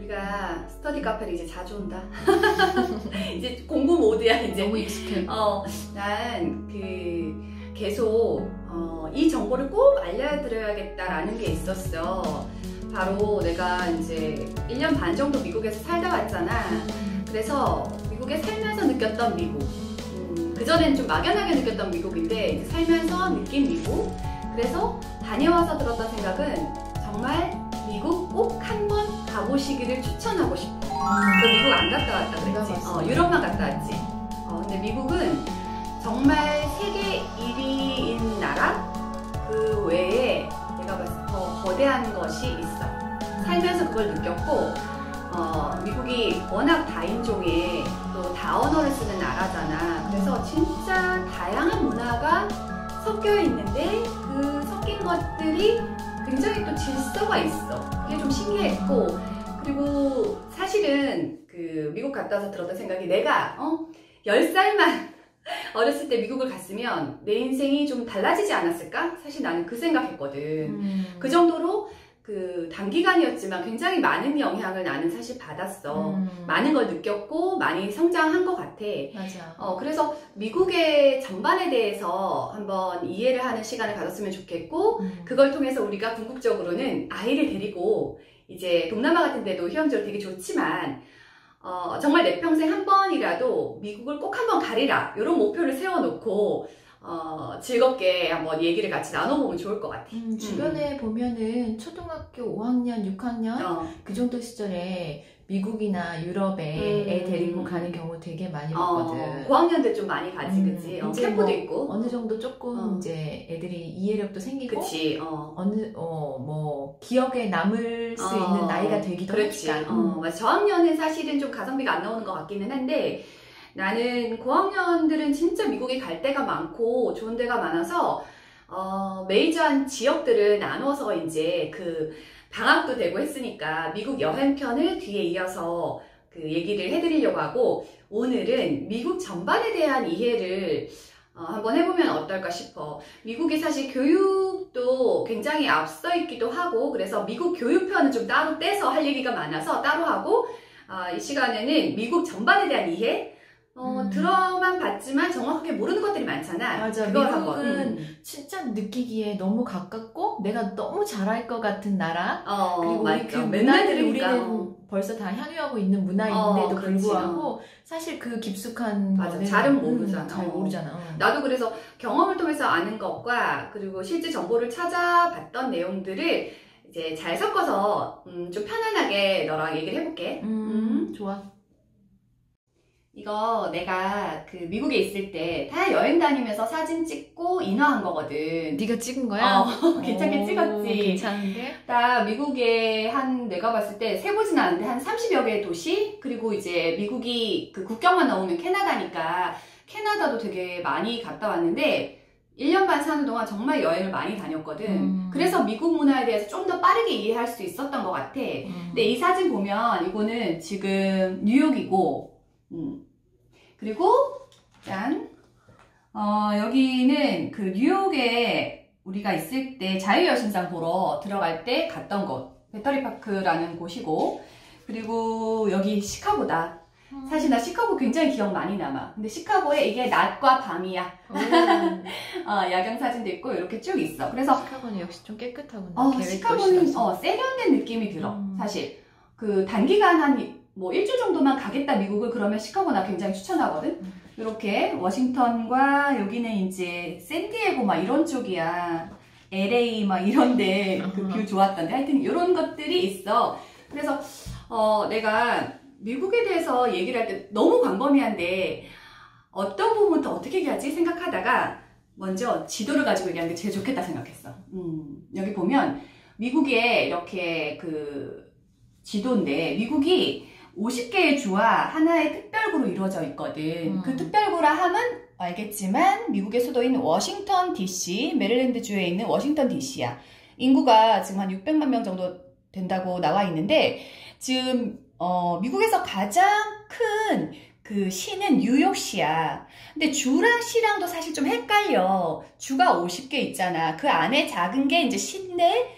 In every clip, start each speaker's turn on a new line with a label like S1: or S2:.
S1: 우리가 스터디 카페를 이제 자주 온다. 이제 공부 모드야 이제.
S2: 너무 익숙해.
S1: 난 계속 이 정보를 꼭 알려드려야겠다라는 게 있었어. 바로 내가 이제 1년 반 정도 미국에서 살다 왔잖아. 그래서 미국에 살면서 느꼈던 미국. 그전에는 좀 막연하게 느꼈던 미국인데 이제 살면서 느낀 미국. 그래서 다녀와서 들었던 생각은 정말 미국 꼭 한번 가보시기를 추천하고 싶어. 너 미국 안 갔다 왔다 그랬지? 유럽만 갔다 왔지? 근데 미국은 정말 세계 1위인 나라? 그 외에 내가 봤을 때 더 거대한 것이 있어. 살면서 그걸 느꼈고, 미국이 워낙 다인종의 또 다언어를 쓰는 나라잖아. 그래서 진짜 다양한 문화가 섞여 있는데 그 섞인 것들이 굉장히 또 질서가 있어. 그게 좀 신기했고, 그리고 사실은 그 미국 갔다 와서 들었던 생각이 내가 10살만 어렸을 때 미국을 갔으면 내 인생이 좀 달라지지 않았을까? 사실 나는 그 생각했거든. 그 정도로 그 단기간이었지만 굉장히 많은 영향을 나는 사실 받았어. 많은 걸 느꼈고 많이 성장한 것 같아.
S2: 맞아.
S1: 그래서 미국의 전반에 대해서 한번 이해를 하는 시간을 가졌으면 좋겠고, 그걸 통해서 우리가 궁극적으로는 아이를 데리고 이제 동남아 같은 데도 휴양지로 되게 좋지만 정말 내 평생 한 번이라도 미국을 꼭 한번 가리라 이런 목표를 세워놓고 즐겁게 한번 얘기를 같이 나눠보면 좋을 것 같아.
S2: 주변에 보면은 초등학교 5학년, 6학년 그 정도 시절에 미국이나 유럽에 애 데리고 가는 경우 되게 많이 봤거든.
S1: 고학년들 좀 많이 가지, 그치? 캠프도
S2: 뭐
S1: 있고.
S2: 어느 정도 조금 이제 애들이 이해력도 생기고.
S1: 그치,
S2: 뭐, 기억에 남을 수 있는 나이가 되기도 하니까.
S1: 맞아. 저학년은 사실은 좀 가성비가 안 나오는 것 같기는 한데, 나는 고학년들은 진짜 미국에 갈 데가 많고, 좋은 데가 많아서, 메이저한 지역들을 나눠서 이제 방학도 되고 했으니까 미국 여행편을 뒤에 이어서 그 얘기를 해드리려고 하고, 오늘은 미국 전반에 대한 이해를 한번 해보면 어떨까 싶어. 미국이 사실 교육도 굉장히 앞서 있기도 하고, 그래서 미국 교육편은 좀 따로 떼서 할 얘기가 많아서 따로 하고, 이 시간에는 미국 전반에 대한 이해, 들어만 봤지만 정확하게 모르는 것들이 많잖아.
S2: 맞아. 미국은 진짜 느끼기에 너무 가깝고 내가 너무 잘할 것 같은 나라.
S1: 그리고
S2: 우리 그 문화들을 우리는 벌써 다 향유하고 있는 문화인데도 불구하고 사실 그 깊숙한 거는
S1: 잘은 모르잖아.
S2: 잘 모르잖아.
S1: 나도 그래서 경험을 통해서 아는 것과 그리고 실제 정보를 찾아봤던 내용들을 이제 잘 섞어서 좀 편안하게 너랑 얘기를 해볼게.
S2: 좋아.
S1: 이거 내가 그 미국에 있을 때 다 여행 다니면서 사진 찍고 인화한 거거든.
S2: 네가 찍은 거야?
S1: 괜찮게 찍었지.
S2: 괜찮은데?
S1: 나 미국에 내가 봤을 때 세보진 않았는데 한 30여 개의 도시, 그리고 이제 미국이 그 국경만 넘으면 캐나다니까 캐나다도 되게 많이 갔다 왔는데 1년 반 사는 동안 정말 여행을 많이 다녔거든. 그래서 미국 문화에 대해서 좀 더 빠르게 이해할 수 있었던 것 같아. 근데 이 사진 보면 이거는 지금 뉴욕이고, 그리고 짠, 여기는 그 뉴욕에 우리가 있을 때 자유여신상 보러 들어갈 때 갔던 곳, 배터리파크라는 곳이고, 그리고 여기 시카고다. 사실 나 시카고 굉장히 기억 많이 남아. 근데 시카고에 이게 낮과 밤이야. 야경 사진도 있고 이렇게 쭉 있어. 그래서
S2: 시카고는 역시 좀 깨끗하구나.
S1: 시카고는 세련된 느낌이 들어. 사실 그 단기간 한 뭐 일주일 정도만 가겠다 미국을 그러면 시카고 나 굉장히 추천하거든. 이렇게 워싱턴과 여기는 이제 샌디에고 막 이런 쪽이야. LA 막 이런데 그 뷰 좋았던데 하여튼 이런 것들이 있어. 그래서 내가 미국에 대해서 얘기를 할 때 너무 광범위한데 어떤 부분부터 어떻게 얘기하지 생각하다가 먼저 지도를 가지고 얘기하는 게 제일 좋겠다 생각했어. 여기 보면 미국에 이렇게 그 지도인데 미국이 50개의 주와 하나의 특별구로 이루어져 있거든. 그 특별구라 함은 알겠지만 미국의 수도인 워싱턴 DC, 메릴랜드주에 있는 워싱턴 DC야. 인구가 지금 한 600만 명 정도 된다고 나와 있는데 지금 미국에서 가장 큰 그 시는 뉴욕시야. 근데 주랑 시랑도 사실 좀 헷갈려. 주가 50개 있잖아. 그 안에 작은 게 이제 시인데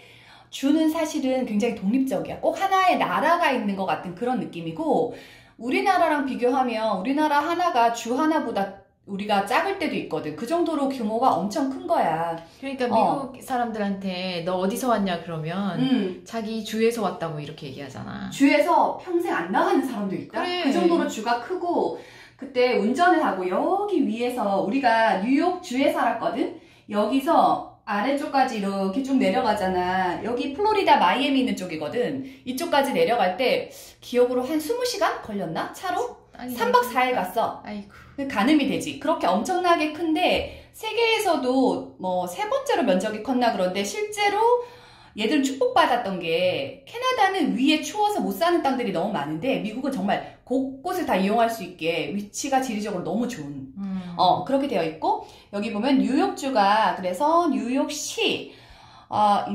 S1: 주는 사실은 굉장히 독립적이야. 꼭 하나의 나라가 있는 것 같은 그런 느낌이고, 우리나라랑 비교하면 우리나라 하나가 주 하나보다 우리가 작을 때도 있거든. 그 정도로 규모가 엄청 큰 거야.
S2: 그러니까 미국 사람들한테 너 어디서 왔냐 그러면 자기 주에서 왔다고 이렇게 얘기하잖아.
S1: 주에서 평생 안 나가는 사람도 있다.
S2: 그래.
S1: 그 정도로 주가 크고, 그때 운전을 하고 여기 위에서 우리가 뉴욕 주에 살았거든. 여기서 아래쪽까지 이렇게 쭉 내려가잖아. 여기 플로리다 마이애미 있는 쪽이거든. 이쪽까지 내려갈 때 기억으로 한 20시간 걸렸나? 차로?
S2: 아니,
S1: 3박 4일 갔어.
S2: 아이고.
S1: 가늠이 되지. 그렇게 엄청나게 큰데 세계에서도 뭐 3번째로 면적이 컸나 그런데 실제로 얘들은 축복받았던 게 캐나다는 위에 추워서 못 사는 땅들이 너무 많은데 미국은 정말 곳곳을 다 이용할 수 있게 위치가 지리적으로 너무 좋은 그렇게 되어 있고, 여기 보면 뉴욕주가 그래서 뉴욕시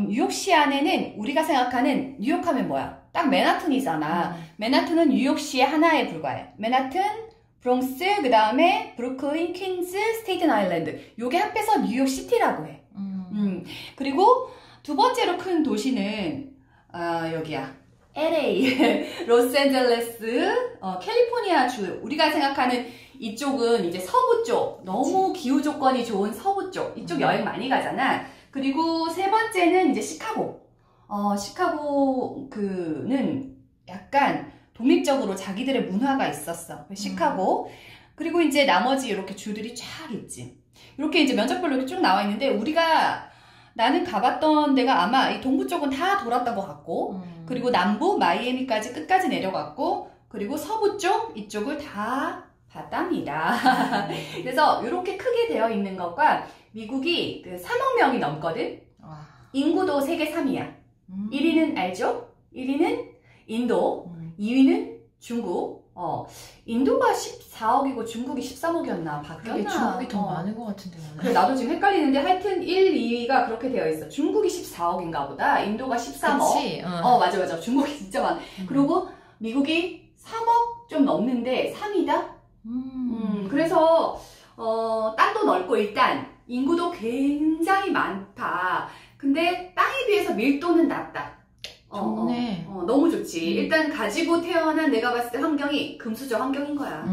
S1: 뉴욕시 안에는 우리가 생각하는 뉴욕하면 뭐야? 딱 맨하튼이잖아. 맨하튼은 뉴욕시의 하나에 불과해. 맨하튼, 브롱스, 그 다음에 브루클린, 퀸즈, 스테이튼 아일랜드. 요게 합해서 뉴욕시티라고 해. 그리고 두 번째로 큰 도시는 여기야. LA, 로스앤젤레스, 캘리포니아주. 우리가 생각하는 이쪽은 이제 서부 쪽, 너무 기후 조건이 좋은 서부 쪽. 이쪽 여행 많이 가잖아. 그리고 세 번째는 이제 시카고. 시카고는 약간 독립적으로 자기들의 문화가 있었어. 시카고. 그리고 이제 나머지 이렇게 주들이 쫙 있지. 이렇게 이제 면적별로 이렇게 쭉 나와 있는데, 나는 가봤던 데가 아마 이 동부 쪽은 다 돌았던 것 같고, 그리고 남부 마이애미까지 끝까지 내려갔고, 그리고 서부 쪽 이쪽을 다 봤답니다. 그래서 이렇게 크게 되어 있는 것과 미국이 그 3억 명이 넘거든. 인구도 세계 3위야. 1위는 알죠? 1위는 인도, 2위는 중국. 인도가 14억이고 중국이 13억이었나? 바뀌었나?
S2: 중국이 더 많은 것 같은데.
S1: 그래, 나도 지금 헷갈리는데 하여튼 1, 2위가 그렇게 되어 있어. 중국이 14억인가 보다. 인도가 13억.
S2: 그치?
S1: 맞아. 중국이 진짜 많아. 그리고 미국이 3억 좀 넘는데 3위다? 그래서 땅도 넓고 일단 인구도 굉장히 많다. 근데 땅에 비해서 밀도는 낮다.
S2: 좋네.
S1: 너무 좋지. 일단 가지고 태어난 내가 봤을 때 환경이 금수저 환경인 거야.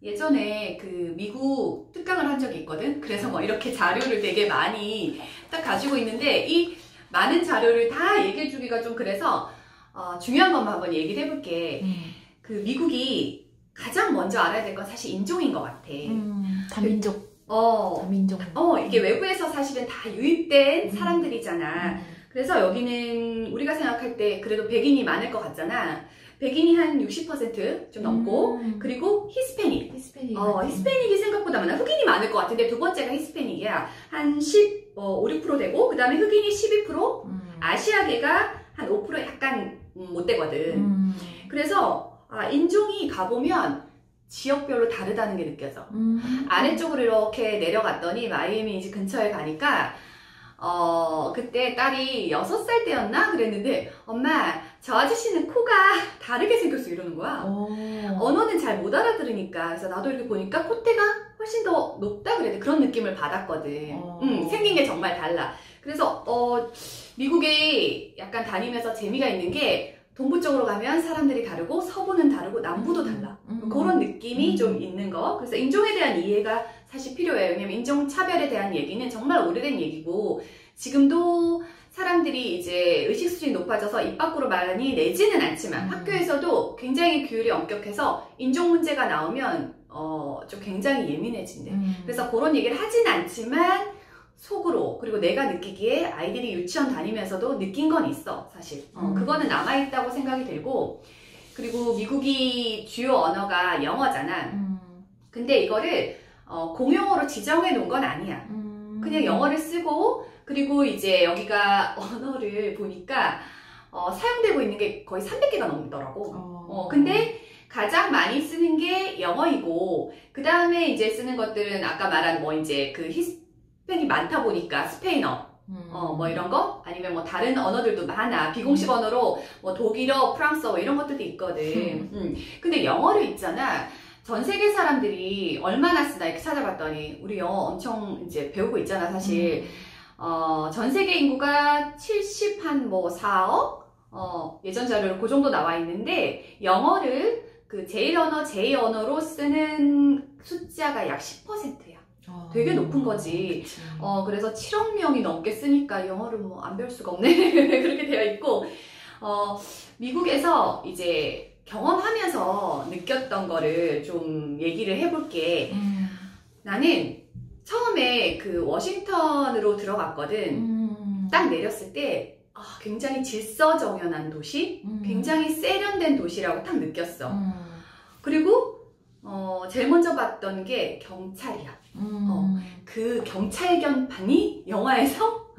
S1: 예전에 그 미국 특강을 한 적이 있거든. 그래서 뭐 이렇게 자료를 되게 많이 딱 가지고 있는데, 이 많은 자료를 다 얘기해 주기가 좀 그래서 중요한 것만 한번 얘기를 해볼게. 그 미국이 가장 먼저 알아야 될 건 사실 인종인 것 같아.
S2: 다민족. 다민족.
S1: 이게 외부에서 사실은 다 유입된 사람들이잖아. 그래서 여기는 우리가 생각할 때 그래도 백인이 많을 것 같잖아. 백인이 한 60% 좀 넘고, 그리고 히스패닉. 히스패닉이 생각보다 많아. 흑인이 많을 것 같은데 두 번째가 히스패닉이야. 한 5, 6% 되고, 그 다음에 흑인이 12%, 아시아계가 한 5% 약간 못 되거든. 그래서 인종이 가보면 지역별로 다르다는 게 느껴져. 아래쪽으로 이렇게 내려갔더니 마이애미 이제 근처에 가니까 그때 딸이 6살 때였나? 그랬는데 엄마 저 아저씨는 코가 다르게 생겼어 이러는 거야. 언어는 잘 못 알아들으니까. 그래서 나도 이렇게 보니까 콧대가 훨씬 더 높다 그래. 그런 느낌을 받았거든. 생긴 게 정말 달라. 그래서 미국에 약간 다니면서 재미가 있는 게 동부 쪽으로 가면 사람들이 다르고 서부는 다르고 남부도 달라. 그런 느낌이 좀 있는 거. 그래서 인종에 대한 이해가 사실 필요해요. 왜냐면 인종차별에 대한 얘기는 정말 오래된 얘기고 지금도 사람들이 이제 의식 수준이 높아져서 입 밖으로 많이 내지는 않지만 학교에서도 굉장히 규율이 엄격해서 인종 문제가 나오면 좀 굉장히 예민해진대. 그래서 그런 얘기를 하진 않지만 속으로, 그리고 내가 느끼기에 아이들이 유치원 다니면서도 느낀 건 있어 사실. 그거는 남아있다고 생각이 들고, 그리고 미국이 주요 언어가 영어잖아. 근데 이거를 공용어로 지정해 놓은 건 아니야. 그냥 영어를 쓰고, 그리고 이제 여기가 언어를 보니까 사용되고 있는 게 거의 300개가 넘더라고. 근데 가장 많이 쓰는 게 영어이고, 그 다음에 이제 쓰는 것들은 아까 말한 뭐 이제 그 히스패닉이 많다 보니까 스페인어, 뭐 이런 거, 아니면 뭐 다른 언어들도 많아. 비공식 언어로 뭐 독일어, 프랑스어 이런 것들도 있거든. 근데 영어를 있잖아. 전 세계 사람들이 얼마나 쓰나 이렇게 찾아봤더니 우리 영어 엄청 이제 배우고 있잖아 사실. 전 세계 인구가 4억? 예전 자료로 그 정도 나와 있는데, 영어를 그 제1언어로 쓰는 숫자가 약 10%야. 되게 높은 거지. 그래서 7억 명이 넘게 쓰니까 영어를 뭐 안 배울 수가 없네. 그렇게 되어 있고, 미국에서 이제 경험하면서 느꼈던 거를 좀 얘기를 해볼게. 나는 처음에 그 워싱턴으로 들어갔거든. 딱 내렸을 때 굉장히 질서정연한 도시, 굉장히 세련된 도시라고 딱 느꼈어. 그리고 제일 먼저 봤던 게 경찰이야. 그 경찰견판이 영화에서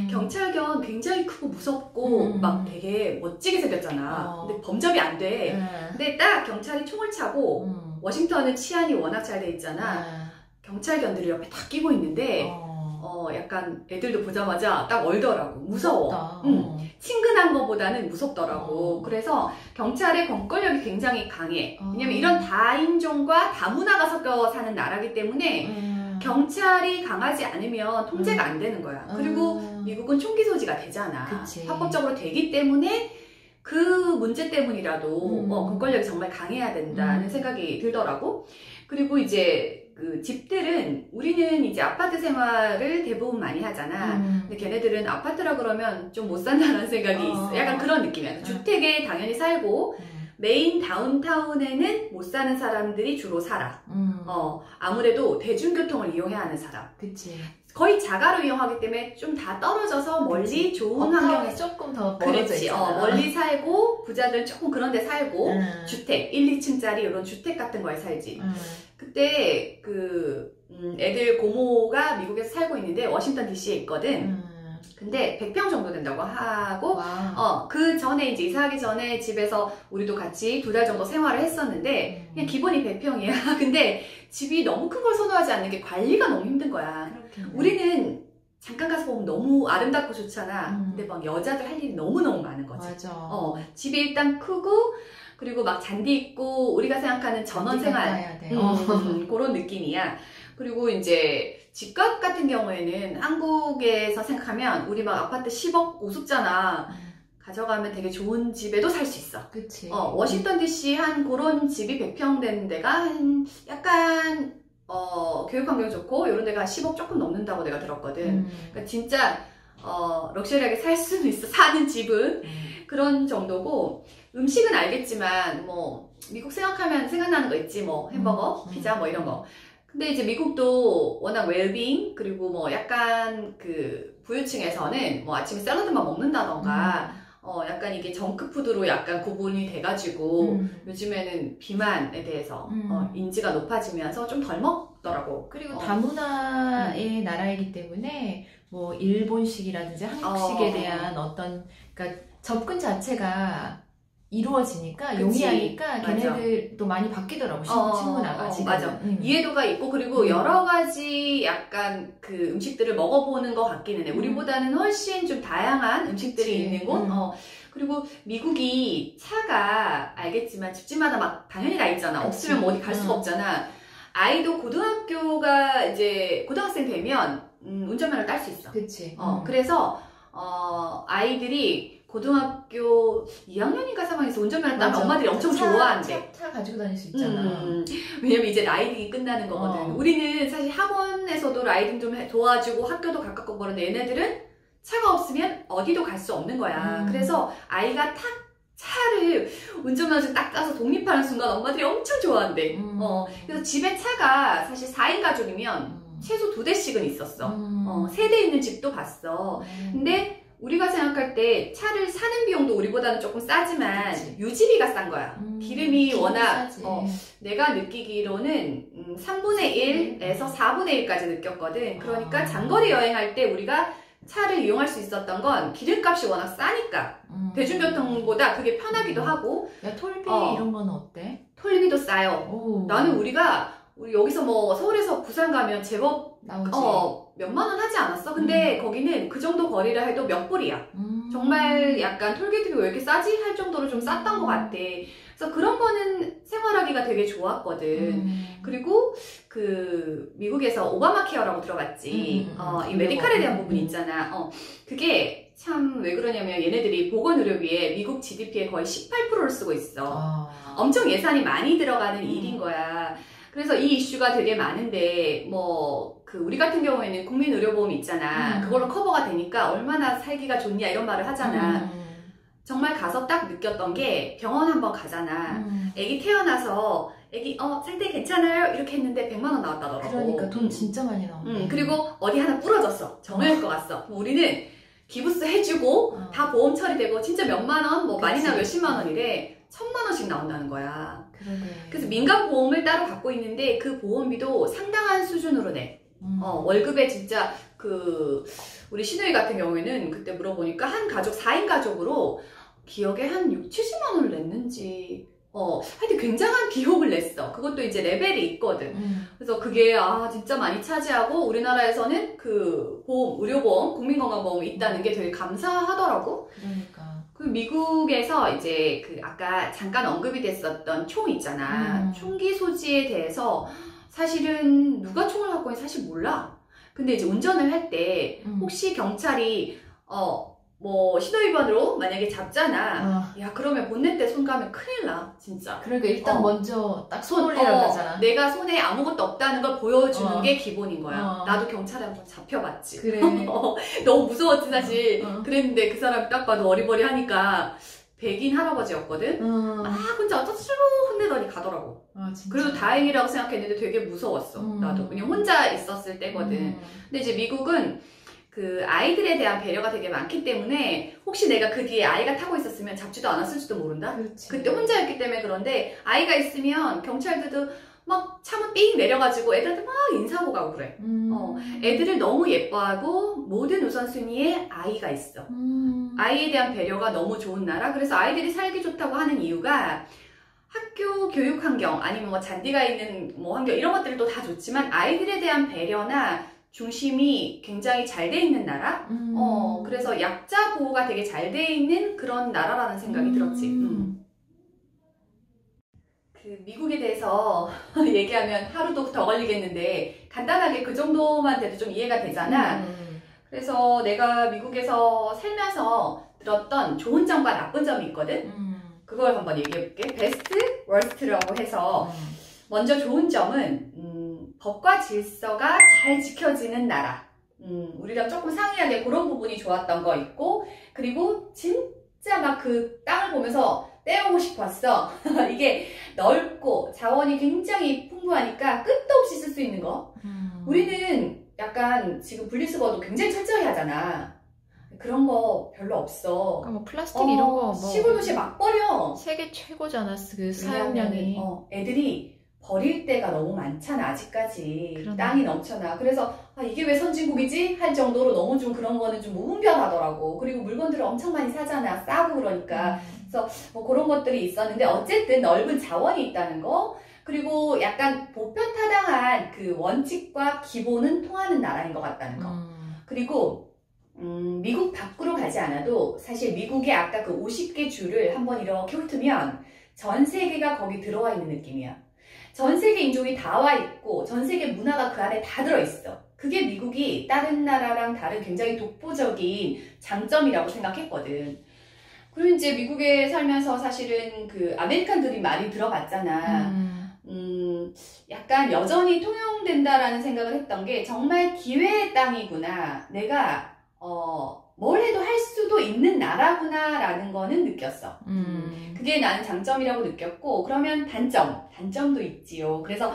S1: 경찰견 굉장히 크고 무섭고 막 되게 멋지게 생겼잖아. 근데 범접이 안 돼. 근데 딱 경찰이 총을 차고 워싱턴은 치안이 워낙 잘 돼 있잖아. 경찰견들이 옆에 다 끼고 있는데 약간 애들도 보자마자 딱 얼더라고. 무서워. 친근한 것보다는 무섭더라고. 그래서 경찰의 검거력이 굉장히 강해. 왜냐면 이런 다인종과 다문화가 섞여 사는 나라기 때문에 경찰이 강하지 않으면 통제가 안 되는 거야. 그리고 미국은 총기 소지가 되잖아.
S2: 그치.
S1: 합법적으로 되기 때문에 그 문제 때문이라도 검거력이 정말 강해야 된다는 생각이 들더라고. 그리고 이제 그 집들은 우리는 이제 아파트 생활을 대부분 많이 하잖아. 근데 걔네들은 아파트라 그러면 좀 못 산다는 생각이 있어. 약간 그런 느낌이야. 주택에 당연히 살고 메인 다운타운에는 못 사는 사람들이 주로 살아. 아무래도 대중교통을 이용해야 하는 사람.
S2: 그치.
S1: 거의 자가로 이용하기 때문에 좀 다 떨어져서 멀리 좋은 환경에
S2: 조금 더 멀어져 있잖아.
S1: 멀리 살고 부자들은 조금 그런 데 살고 주택 1, 2층짜리 이런 주택 같은 거에 살지. 그때 애들 고모가 미국에서 살고 있는데 워싱턴 DC에 있거든. 근데 100평 정도 된다고 하고 그 전에 이제 이사하기 전에 집에서 우리도 같이 2달 정도 생활을 했었는데 그냥 기본이 100평이야. 근데 집이 너무 큰 걸 선호하지 않는 게 관리가 너무 힘든 거야.
S2: 그렇겠네.
S1: 우리는 잠깐 가서 보면 너무 아름답고 좋잖아. 근데 막 여자들 할 일이 너무너무 많은 거지.
S2: 맞아.
S1: 집이 일단 크고 그리고 막 잔디 있고 우리가 생각하는 전원 생활 그런 느낌이야. 그리고 이제 집값 같은 경우에는 한국에서 생각하면 우리 막 아파트 10억 우습잖아. 가져가면 되게 좋은 집에도 살 수 있어.
S2: 그치.
S1: 워싱턴 DC 한 그런 집이 100평 되는 데가 한 약간 교육 환경 좋고 이런 데가 10억 조금 넘는다고 내가 들었거든. 그러니까 진짜 럭셔리하게 살 수는 있어. 사는 집은 그런 정도고. 음식은 알겠지만 뭐 미국 생각하면 생각나는 거 있지. 뭐 햄버거, 피자 뭐 이런 거. 근데 이제 미국도 워낙 웰빙 그리고 뭐 약간 그 부유층에서는 뭐 아침에 샐러드만 먹는다던가 약간 이게 정크푸드로 약간 구분이 돼가지고 요즘에는 비만에 대해서 인지가 높아지면서 좀 덜 먹더라고.
S2: 그리고 다문화의 나라이기 때문에 뭐 일본식이라든지 한국식에 대한 그러니까 접근 자체가 이루어지니까 용이하니까 걔네들도 많이 바뀌더라고. 식문화가 지금.
S1: 맞아. 이해도가 있고 그리고 여러 가지 약간 그 음식들을 먹어보는 것 같기는 해. 우리보다는 훨씬 좀 다양한 음식들이 있는 곳. 그리고 미국이 차가 알겠지만 집집마다 막 당연히 나 있잖아. 없으면 뭐 어디 갈 수가 없잖아. 아이도 고등학교가 이제 고등학생 되면 운전면허를 딸 수 있어.
S2: 그치.
S1: 그래서 아이들이 고등학교 2학년인가 3학년에서 운전면허 따면 엄마들이 엄청 좋아한대.
S2: 차 가지고 다닐 수 있잖아.
S1: 왜냐면 이제 라이딩이 끝나는 거거든. 우리는 사실 학원에서도 라이딩 좀 도와주고 학교도 가깝고 그러는데 얘네들은 차가 없으면 어디도 갈 수 없는 거야. 그래서 아이가 차를 운전면허 딱 따서 독립하는 순간 엄마들이 엄청 좋아한대. 그래서 집에 차가 사실 4인 가족이면 최소 2대씩은 있었어. 3대 있는 집도 봤어. 근데 우리가 생각할 때 차를 사는 비용도 우리보다는 조금 싸지만 그치. 유지비가 싼 거야. 기름이 워낙 내가 느끼기로는 3분의 1에서 4분의 1까지 느꼈거든. 그러니까 장거리 여행할 때 우리가 차를 이용할 수 있었던 건 기름값이 워낙 싸니까 대중교통보다 그게 편하기도 하고.
S2: 야, 톨비 이런 건 어때?
S1: 톨비도 싸요. 나는 우리 여기서 뭐 서울에서 부산 가면 제법
S2: 나오지.
S1: 몇만 원 하지 않았어? 근데 거기는 그 정도 거리를 해도 몇 불이야. 정말 약간 톨게이트비 왜 이렇게 싸지? 할 정도로 좀 쌌던 것 같아. 그래서 그런 거는 생활하기가 되게 좋았거든. 그리고 그 미국에서 오바마 케어라고 들어봤지. 이 메디칼에 대한 부분이 있잖아. 그게 참 왜 그러냐면 얘네들이 보건의료비에 미국 GDP의 거의 18%를 쓰고 있어. 엄청 예산이 많이 들어가는 일인 거야. 그래서 이 이슈가 되게 많은데 그 우리 같은 경우에는 국민의료보험 있잖아. 그걸로 커버가 되니까 얼마나 살기가 좋냐 이런 말을 하잖아. 정말 가서 딱 느꼈던 게 병원 한번 가잖아. 애기 태어나서 애기 상태 괜찮아요? 이렇게 했는데 100만 원 나왔다더라고.
S2: 그러니까 돈 진짜 많이 나오네.
S1: 그리고 어디 하나 부러졌어. 정형외과 갔어. 우리는 기부스 해주고 다 보험 처리되고 진짜 몇만 원, 뭐 많이 나면 몇십만 원이래. 1000만 원씩 나온다는 거야.
S2: 그러게.
S1: 그래서 민간 보험을 따로 갖고 있는데 그 보험비도 상당한 수준으로 내. 월급에 진짜 우리 시누이 같은 경우에는 그때 물어보니까 한 가족, 4인 가족으로 기억에 한 70만 원을 냈는지 하여튼 굉장한 비용을 냈어. 그것도 이제 레벨이 있거든. 그래서 그게 진짜 많이 차지하고 우리나라에서는 그 보험, 의료보험, 국민건강보험이 있다는 게 되게 감사하더라고.
S2: 그러니까.
S1: 그 미국에서 이제 아까 잠깐 언급이 됐었던 총 있잖아. 총기 소지에 대해서 사실은 누가 총을 갖고 있는지 사실 몰라. 근데 이제 운전을 할 때 혹시 경찰이 신호위반으로 만약에 잡잖아. 야, 그러면 본넷에 손 가면 큰일 나, 진짜.
S2: 그러니까 일단 먼저 딱 손 올리라고 하잖아.
S1: 내가 손에 아무것도 없다는 걸 보여주는 게 기본인 거야. 나도 경찰에 한번 잡혀봤지.
S2: 그래.
S1: 너무 무서웠지, 사실. 그랬는데 그 사람이 딱 봐도 어리버리 하니까 백인 할아버지였거든. 혼자 어쩌시고 혼내더니 가더라고.
S2: 진짜.
S1: 그래도 다행이라고 생각했는데 되게 무서웠어. 나도 그냥 혼자 있었을 때거든. 근데 이제 미국은 그 아이들에 대한 배려가 되게 많기 때문에 혹시 내가 그 뒤에 아이가 타고 있었으면 잡지도 않았을지도 모른다?
S2: 그렇지.
S1: 그때 혼자였기 때문에. 그런데 아이가 있으면 경찰들도 막 차문 삥 내려가지고 애들한테 막 인사하고 가고 그래. 애들을 너무 예뻐하고 모든 우선순위에 아이가 있어. 아이에 대한 배려가 너무 좋은 나라. 그래서 아이들이 살기 좋다고 하는 이유가 학교 교육 환경 아니면 잔디가 있는 환경 이런 것들도 다 좋지만 아이들에 대한 배려나 중심이 굉장히 잘 돼 있는 나라? 그래서 약자 보호가 되게 잘 돼 있는 그런 나라라는 생각이 들었지. 그 미국에 대해서 얘기하면 하루도 더 걸리겠는데 간단하게 그 정도만 돼도 좀 이해가 되잖아. 그래서 내가 미국에서 살면서 들었던 좋은 점과 나쁜 점이 있거든. 그걸 한번 얘기해볼게. 베스트, 워스트라고 해서 먼저 좋은 점은 법과 질서가 잘 지켜지는 나라. 우리랑 조금 상이하게 그런 부분이 좋았던 거 있고, 그리고 진짜 막 그 땅을 보면서 떼어오고 싶었어. 이게 넓고 자원이 굉장히 풍부하니까 끝도 없이 쓸 수 있는 거. 우리는 약간 지금 분리수거도 굉장히 철저히 하잖아. 그런 거 별로 없어.
S2: 그러니까 뭐 플라스틱 이런 거
S1: 시골 도시에 막 버려.
S2: 세계 최고잖아, 그 사용량이.
S1: 애들이 버릴 때가 너무 많잖아, 아직까지.
S2: 그러네.
S1: 땅이 넘쳐나. 그래서 이게 왜 선진국이지? 할 정도로 너무 좀 그런 거는 좀 무분별하더라고. 그리고 물건들을 엄청 많이 사잖아, 싸고 그러니까. 그래서 뭐 그런 것들이 있었는데 어쨌든 넓은 자원이 있다는 거. 그리고 약간 보편타당한 그 원칙과 기본은 통하는 나라인 것 같다는 거. 그리고 미국 밖으로 가지 않아도 사실 미국의 아까 그 50개 주를 한번 이렇게 훑으면 전 세계가 거기 들어와 있는 느낌이야. 전 세계 인종이 다 와 있고 전 세계 문화가 그 안에 다 들어있어. 그게 미국이 다른 나라랑 다른 굉장히 독보적인 장점이라고 생각했거든. 그리고 이제 미국에 살면서 사실은 그 아메리칸 드림 많이 들어봤잖아. 약간 여전히 통용된다라는 생각을 했던 게 정말 기회의 땅이구나. 내가 뭘 해도 할 수도 있는 나라구나라는 거는 느꼈어. 그게 나는 장점이라고 느꼈고, 그러면 단점도 있지요. 그래서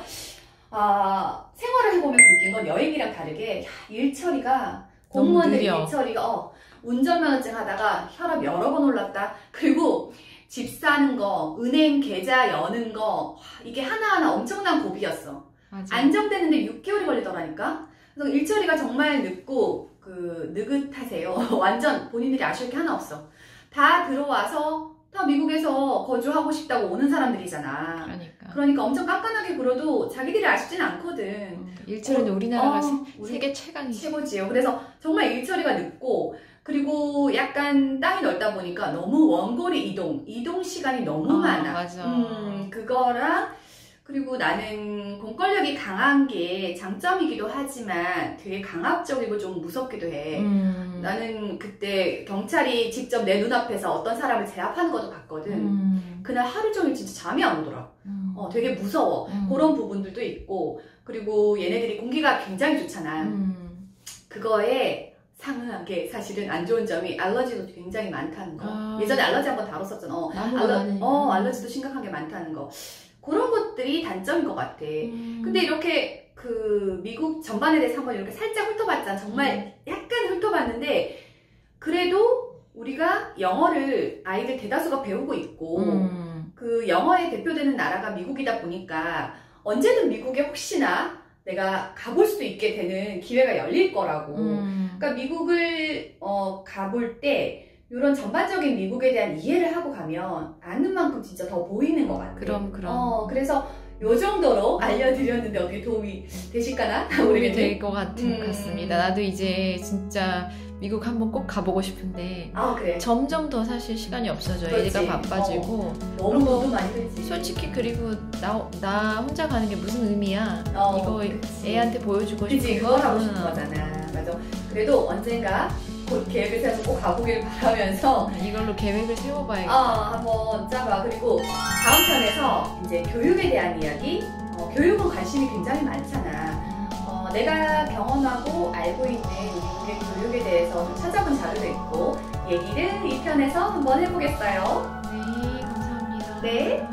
S1: 생활을 해보면 느낀 건 여행이랑 다르게 일처리가 공무원들이 일처리가 운전면허증 하다가 혈압 여러 번 올랐다. 그리고 집 사는 거, 은행 계좌 여는 거 이게 하나하나 엄청난 고비였어.
S2: 맞아.
S1: 안정되는데 6개월이 걸리더라니까. 그래서 일처리가 정말 늦고 느긋하세요. 완전 본인들이 아쉬울 게 하나 없어. 다 들어와서 다 미국에서 거주하고 싶다고 오는 사람들이잖아. 그러니까 엄청 깐깐하게 굴어도 자기들이 아쉽진 않거든.
S2: 일처리는 우리나라가 세계 최강이지.
S1: 최고지요. 그래서 정말 일처리가 늦고, 그리고 약간 땅이 넓다 보니까 너무 원거리 이동 시간이 너무 많아.
S2: 맞아.
S1: 그거랑 그리고 나는 공권력이 강한 게 장점이기도 하지만 되게 강압적이고 좀 무섭기도 해. 나는 그때 경찰이 직접 내 눈앞에서 어떤 사람을 제압하는 것도 봤거든. 그날 하루 종일 진짜 잠이 안 오더라. 되게 무서워. 그런 부분들도 있고, 그리고 얘네들이 공기가 굉장히 좋잖아. 그거에 상응한 게 사실은 안 좋은 점이 알러지도 굉장히 많다는 거. 예전에 알러지 한번 다뤘었잖아. 알러지도 심각한 게 많다는 거. 그런 것들이 단점인 것 같아. 근데 이렇게 그 미국 전반에 대해서 한번 이렇게 살짝 훑어봤잖아. 정말 약간 훑어봤는데 그래도 우리가 영어를 아이들 대다수가 배우고 있고 그 영어에 대표되는 나라가 미국이다 보니까 언제든 미국에 혹시나 내가 가볼 수도 있게 되는 기회가 열릴 거라고. 그러니까 미국을 가볼 때 이런 전반적인 미국에 대한 이해를 하고 가면 아는 만큼 진짜 더 보이는 것 같아.
S2: 그럼.
S1: 그래서 요 정도로 알려드렸는데 어떻게 도움이 되실까나?
S2: 도움이 될 것 같습니다. 나도 이제 진짜 미국 한번 꼭 가보고 싶은데
S1: 그래.
S2: 점점 더 사실 시간이 없어져. 애가 바빠지고
S1: 너무 돈도 많이 들지.
S2: 솔직히 그리고 나 혼자 가는 게 무슨 의미야. 이거 그치. 애한테 보여주고 싶은 거.
S1: 그걸 하고 싶은 거잖아. 맞아. 그래도 언젠가 곧 계획을 세워서 꼭 가보길 바라면서
S2: 이걸로 계획을 세워봐야겠다.
S1: 한번 짜봐. 그리고 다음 편에서 이제 교육에 대한 이야기. 교육은 관심이 굉장히 많잖아. 내가 경험하고 알고 있는 미국의 교육에 대해서 좀 찾아본 자료도 있고 얘기를 이 편에서 한번 해보겠어요.
S2: 네, 감사합니다.
S1: 네.